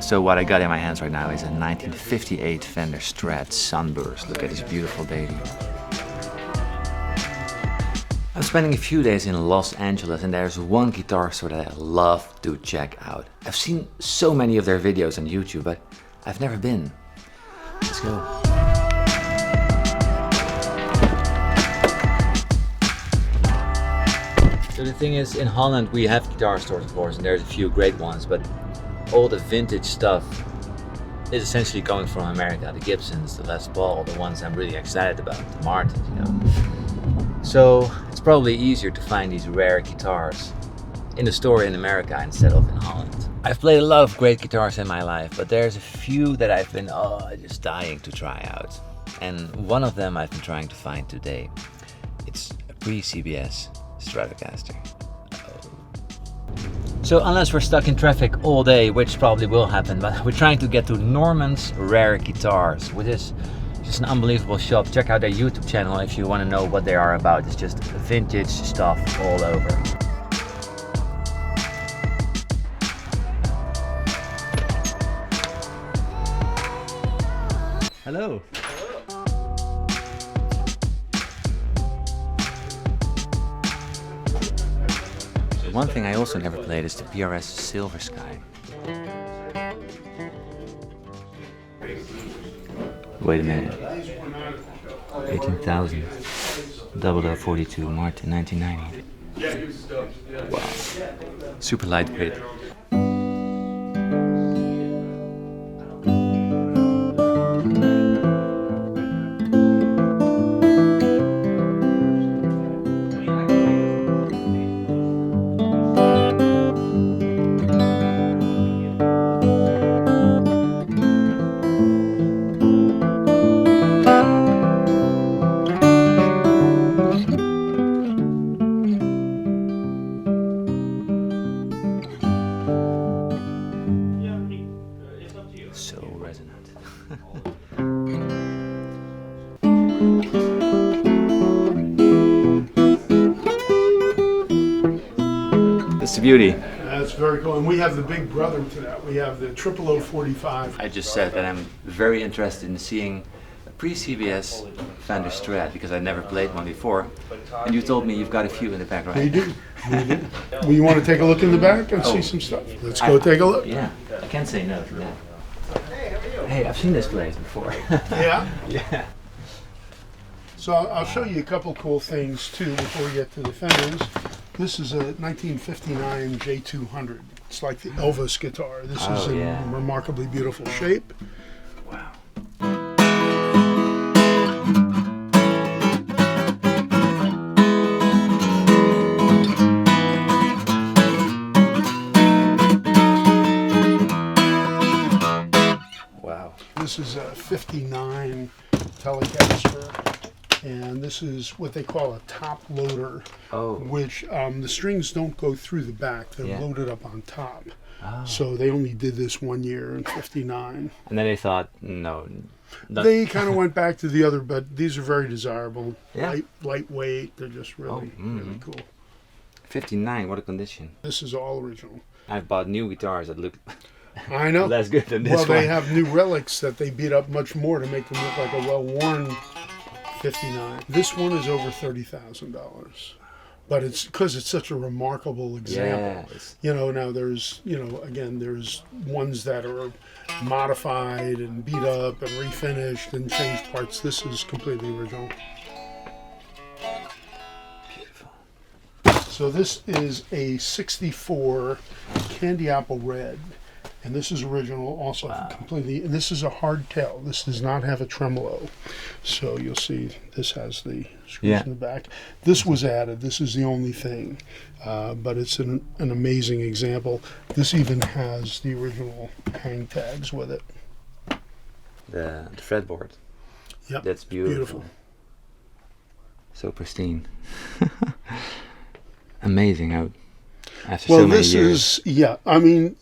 So what I got in my hands right now is a 1958 Fender Strat Sunburst. Look at this beautiful baby. I'm spending a few days in Los Angeles and there's one guitar store that I love to check out. I've seen so many of their videos on YouTube, but I've never been. Let's go. So the thing is, in Holland we have guitar stores of course, and there's a few great ones, but all the vintage stuff is essentially coming from America. The Gibsons, the Les Paul, the ones I'm really excited about, the Martins, you know. So it's probably easier to find these rare guitars in the store in America instead of in Holland. I've played a lot of great guitars in my life, but there's a few that I've been just dying to try out. And one of them I've been trying to find today. It's a pre-CBS Stratocaster. So unless we're stuck in traffic all day, which probably will happen, but we're trying to get to Norman's Rare Guitars, which is just an unbelievable shop. Check out their YouTube channel if you want to know what they are about. It's just vintage stuff all over. Hello. One thing I also never played is the PRS Silver Sky. Wait a minute. 18,000. 0042 Martin 1990. Wow. Super lightweight. So resonant. That's the beauty. That's very cool. And we have the big brother to that. We have the 00045. I just said that I'm very interested in seeing a pre-CBS Fender Strat because I've never played one before. And you told me you've got a few in the back, right? We do. We do. Well, you want to take a look in the back and see some stuff? Let's go take a look. Yeah, I can't say no to that. Hey, I've seen this place before. Yeah? Yeah. So I'll show you a couple cool things too before we get to the Fenders. This is a 1959 J200. It's like the Elvis guitar. This is in remarkably beautiful shape. Wow. This is a 59 Telecaster, and this is what they call a top loader, which the strings don't go through the back, they're loaded up on top. So they only did this 1 year in 59. And then they thought, no. They kind of went back to the other, but these are very desirable, lightweight, they're just really, really cool. 59, what a condition. This is all original. I've bought new guitars that look I know. less good than this one. Well, they one. have new relics that they beat up much more to make them look like a well-worn 59. This one is over $30,000. But it's because it's such a remarkable example. Yes. You know, now there's, you know, again, there's ones that are modified and beat up and refinished and changed parts. This is completely original. Beautiful. So this is a 64 Candy Apple Red. And this is original also completely. And this is a hardtail. This does not have a tremolo. So you'll see this has the screws in the back. This was added. This is the only thing. But it's an amazing example. This even has the original hang tags with it. The fretboard. Yep. That's beautiful. So pristine. Amazing how after so many years. I mean,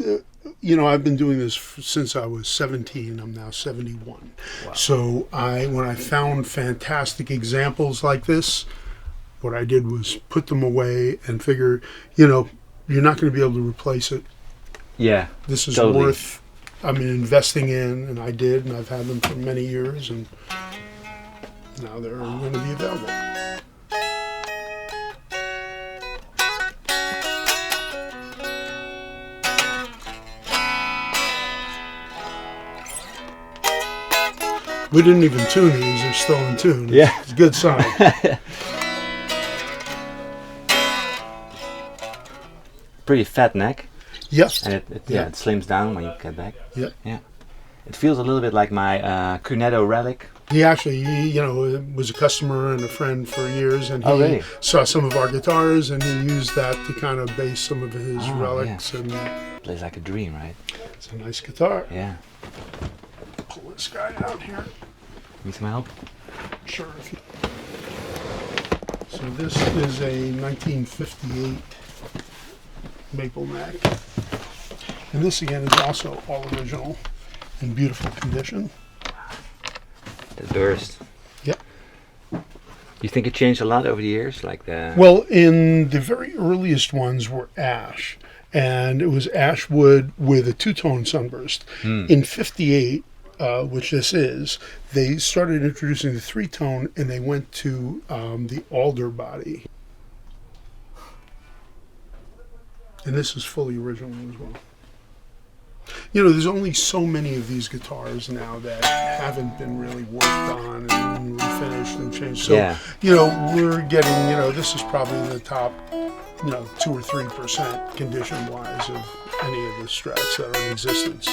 you know, I've been doing this since I was 17. I'm now 71. Wow. So when I found fantastic examples like this, what I did was put them away and figure, you know, you're not going to be able to replace it. Yeah. This is worth investing in, and I did, and I've had them for many years, and now they're going to be available. We didn't even tune these; they're still in tune. Yeah, it's a good sign. Pretty fat neck. Yes. And it slims down when you get back. Yeah. Yeah. It feels a little bit like my Cunetto Relic. He actually, was a customer and a friend for years, and he really? saw some of our guitars, and he used that to kind of base some of his relics. Yeah. And plays like a dream, right? It's a nice guitar. Yeah. Pull this guy out here. Need some help? Sure. So this is a 1958 maple neck, and this again is also all original in beautiful condition. The burst. Yep. You think it changed a lot over the years, like the? Well, in the very earliest ones were ash, and it was ash wood with a two-tone sunburst. In '58, which this is, they started introducing the three-tone, and they went to the alder body. And this is fully original as well. There's only so many of these guitars now that haven't been really worked on and refinished and changed. So, we're getting, this is probably the top, 2 or 3% condition-wise of any of the Strats that are in existence.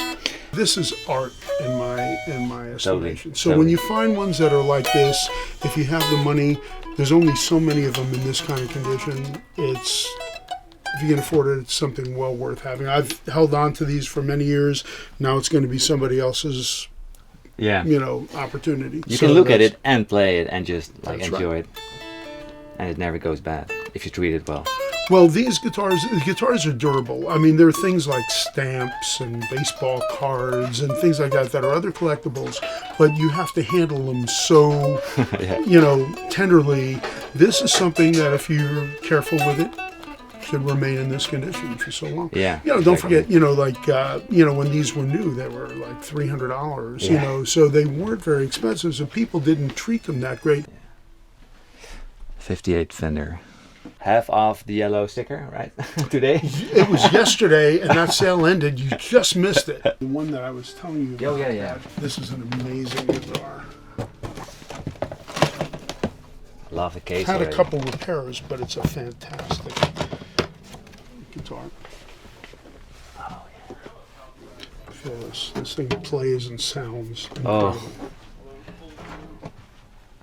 This is art in my estimation. So when you find ones that are like this, if you have the money, there's only so many of them in this kind of condition. If you can afford it, it's something well worth having. I've held on to these for many years. Now it's going to be somebody else's, opportunity. You can look at it and play it and just enjoy it, and it never goes bad if you treat it well. Well, the guitars are durable. I mean, there are things like stamps and baseball cards and things like that are other collectibles, but you have to handle them so, tenderly. This is something that if you're careful with it, should remain in this condition for so long. Yeah. Don't forget, when these were new, they were like $300, so they weren't very expensive, so people didn't treat them that great. 58 Fender. Half off the yellow sticker, right? Today? It was yesterday, and that sale ended. You just missed it. The one that I was telling you about. Oh, yeah. This is an amazing guitar. Love the case. Had a couple repairs, but it's a fantastic guitar. Oh yeah. Feel this. This thing plays and sounds incredible.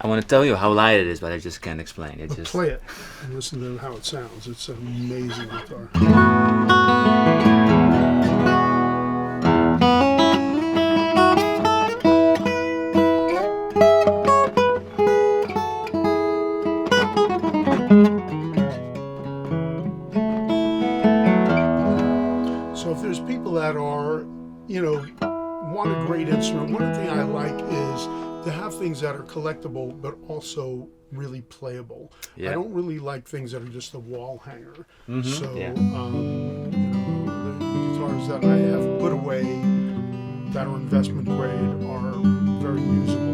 I want to tell you how light it is, but I just can't explain. It just play it and listen to how it sounds. It's an amazing guitar. So if there's people that are, want a great instrument, one thing I like is to have things that are collectible but also really playable. Yeah. I don't really like things that are just a wall hanger. So the guitars that I have put away that are investment grade are very usable.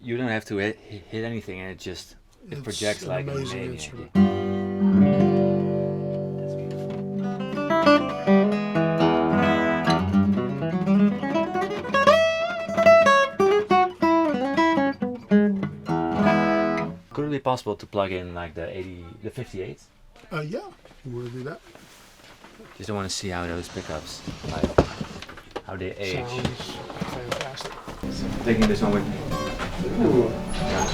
You don't have to hit anything, and it projects like an amazing instrument. That's beautiful. Could it be possible to plug in like the 58? Yeah, you want to do that? Just want to see how those pickups, how they age. Sounds fantastic. Taking this one with me. Yeah.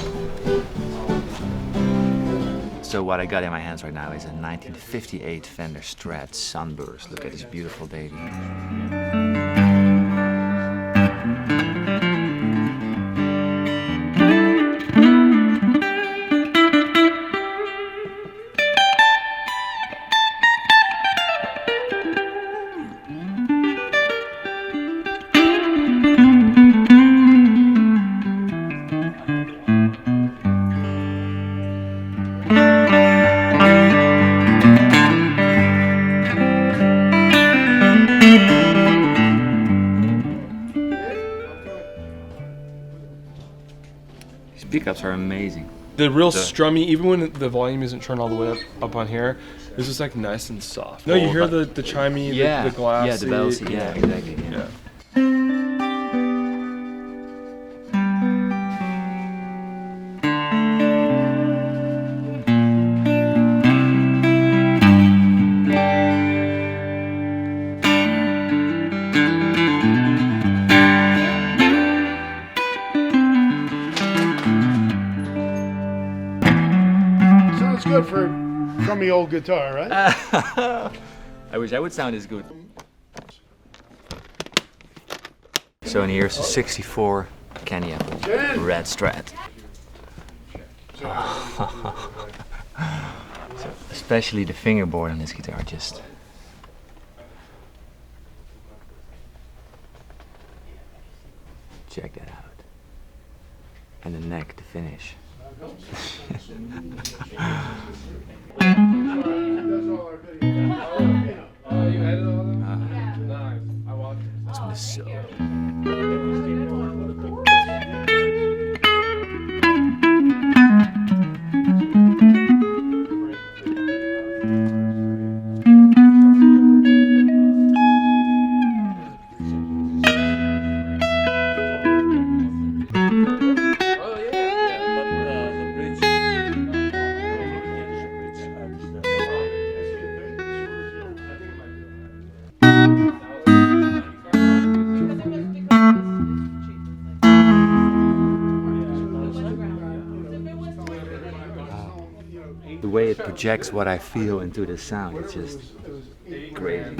So what I got in my hands right now is a 1958 Fender Strat Sunburst. Look at this beautiful baby. pickups are amazing. The real strummy, even when the volume isn't turned all the way up on here, it's just like nice and soft. No, you hear the chimey, the glassy. Yeah, the bells. Yeah, exactly. Yeah. Sounds good for a crummy old guitar, right? I wish I would sound as good. So in here's a 64 Candy Apple Red Strat. So especially the fingerboard on this guitar, just check that out. And the neck to finish. You edited all that? Nice. I watched it. It's so. The way it projects what I feel into the sound, it's just crazy.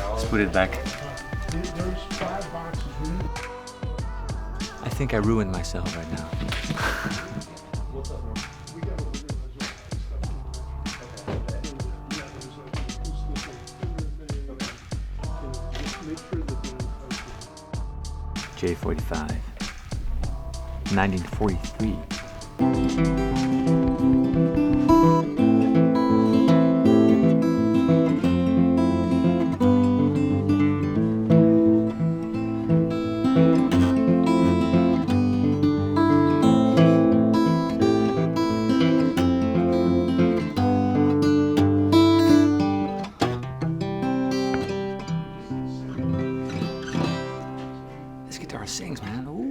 Let's put it back. There's 5 boxes. I think I ruined myself right now. J45, 1943. This guitar sings, man. Ooh.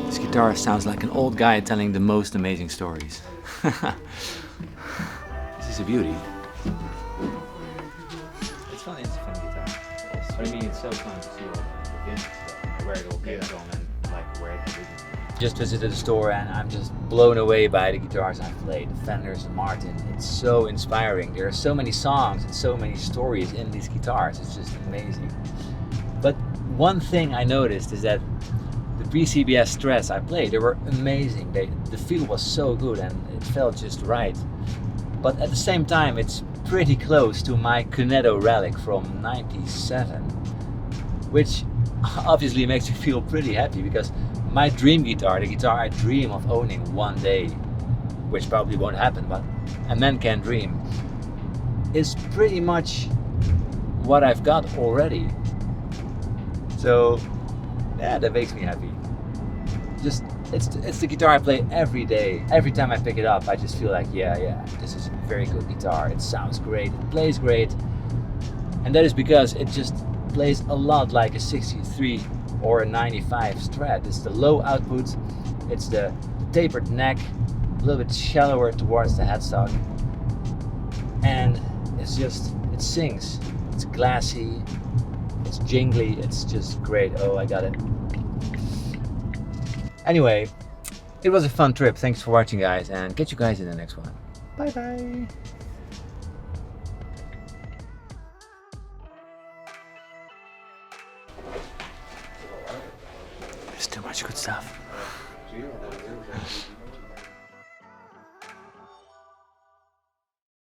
This guitar sounds like an old guy telling the most amazing stories. This is a beauty. It's fun, it's a fun guitar. But I mean, it's so fun to see all the vintage stuff, where it all came from and like where it originally. Just visited the store and I'm just blown away by the guitars I've played, the Fenders, the Martin. It's so inspiring. There are so many songs and so many stories in these guitars. It's just amazing. But one thing I noticed is that the PCBS Strats I played, they were amazing. The feel was so good and it felt just right. But at the same time, it's pretty close to my Cornetto Relic from '97, which obviously makes me feel pretty happy, because my dream guitar, the guitar I dream of owning one day, which probably won't happen, but a man can dream, is pretty much what I've got already. So yeah, that makes me happy. Just it's the guitar I play every day. Every time I pick it up, I just feel like yeah, this is a very good guitar. It sounds great, it plays great, and that is because it just plays a lot like a 63 or a 95 Strat. It's the low output, it's the tapered neck, a little bit shallower towards the headstock, and it's just, it sings, it's glassy, it's jingly, it's just great. Oh, I got it. Anyway, it was a fun trip. Thanks for watching, guys, and catch you guys in the next one. Bye bye. There's too much good stuff.